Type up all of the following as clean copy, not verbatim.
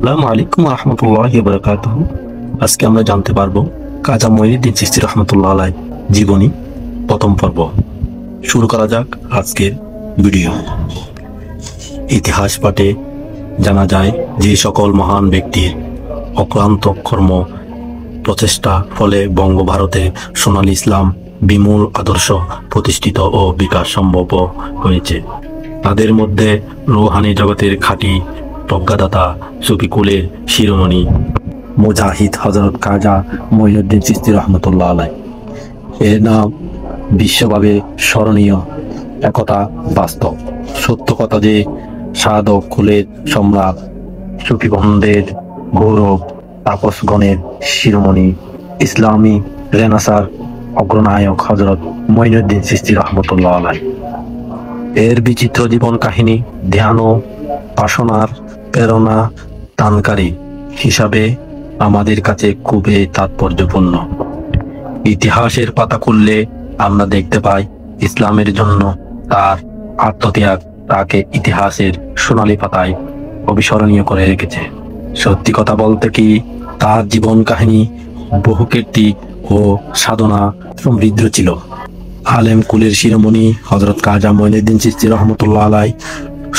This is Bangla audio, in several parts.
আসসালামু আলাইকুম রহমতুল্লাহি ওয়া বারাকাতুহু। আজকে আমরা জানতে পারবো খাজা মঈনুদ্দিন চিশতি রহমতুল্লাহ আলাইহ জীবনী প্রথম পর্ব। শুরু করা যাক আজকের ভিডিও। ইতিহাস পাঠে জানা যায় যে সকল মহান ব্যক্তির অক্লান্ত কর্ম প্রচেষ্টা ফলে বঙ্গভারতে সোনালী ইসলাম বিমূল আদর্শ প্রতিষ্ঠিত ও বিকাশ সম্ভব হয়েছে। তাদের মধ্যে রুহানি জগতের খাঁটি প্রজ্ঞাদাতা সুফিকুলের শিরোমণি মুজাহিদ হযরত খাজা মঈনুদ্দিন চিশতি রহমতুল্লাহ আলাইহ। এর নাম বিশ্বভাবে স্মরণীয়, একথা বাস্তব। সত্য কথা যে সাধক কুলের সম্রাট, সুফিগণদের গৌরব, তাপসগণের শিরোমণি, ইসলামী রেনেসাঁর অগ্রনায়ক হযরত মঈনুদ্দিন চিশতি রহমতুল্লাহ আলাইহ। এর বিচিত্র জীবন কাহিনী ধ্যান ও বাসনার প্রেরণা দানকারী হিসাবে আমাদের কাছে খুবই তাৎপর্যপূর্ণ। ইতিহাসের পাতা খুললে আমরা দেখতে পাই ইসলামের জন্য তার আত্মত্যাগ তাকে ইতিহাসের সোনালী পাতায় অবিস্মরণীয় করে রেখেছে। সত্যি কথা বলতে কি, তার জীবন কাহিনী বহুকীর্তি ও সাধনা সমৃদ্ধ ছিল। আলেম কুলের শিরোমণি হযরত খাজা মঈনুদ্দিন চিশতি রহমতুল্লাহ আলাইহ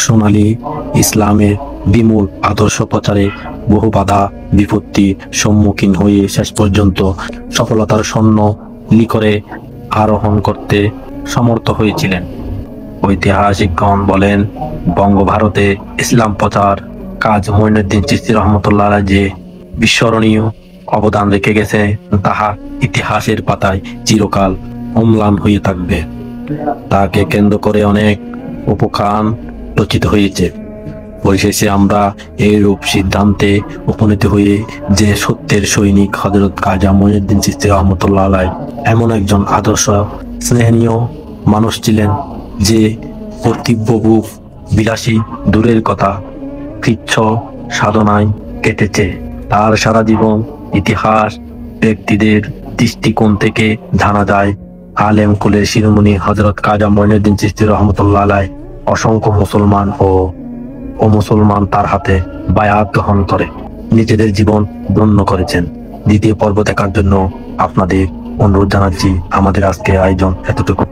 সোনালী ইসলামের বিমূল আদর্শ প্রচারে বহু বাধা বিপত্তি সম্মুখীন হয়ে শেষ পর্যন্ত সফলতার স্বর্ণ শিখরে আরোহণ করতে সমর্থ হয়েছিলেন। ঐতিহাসিকগণ বলেন, বঙ্গভারতে ইসলাম প্রচার কাজ মঈনুদ্দিন চিশতি রহমতুল্লাহ আলাইহ যে বিস্মরণীয় অবদান রেখে গেছে তাহা ইতিহাসের পাতায় চিরকাল অম্লান হয়ে থাকবে। তাকে কেন্দ্র করে অনেক উপাখ্যান রচিত হয়েছে। পরিশেষে আমরা এইরূপ সিদ্ধান্তে উপনীত হয়ে যে সত্যের সৈনিক হযরত খাজা মঈনুদ্দিন চিশতি রহমতুল্লাহ আলাইহ এমন একজন আদর্শ স্নেহনীয় মানুষ ছিলেন যে কর্তব্যবুক বিলাসী দূরের কথা কৃচ্ছ সাধনায় কেটেছে। তার সারা জীবন ইতিহাস ব্যক্তিদের দৃষ্টিকোণ থেকে জানা যায় আলেম কুলের শিরোমণি হযরত খাজা মঈনুদ্দিন চিশতি রহমতুল্লাহ আলাইহ অসংখ্য মুসলমান ও অমুসলমান তার হাতে বায়াত গ্রহণ করে নিজেদের জীবন ধন্য করেছেন। দ্বিতীয় পর্ব দেখার জন্য আপনাদের অনুরোধ জানাচ্ছি। আমাদের আজকে আয়োজন এতটুকু।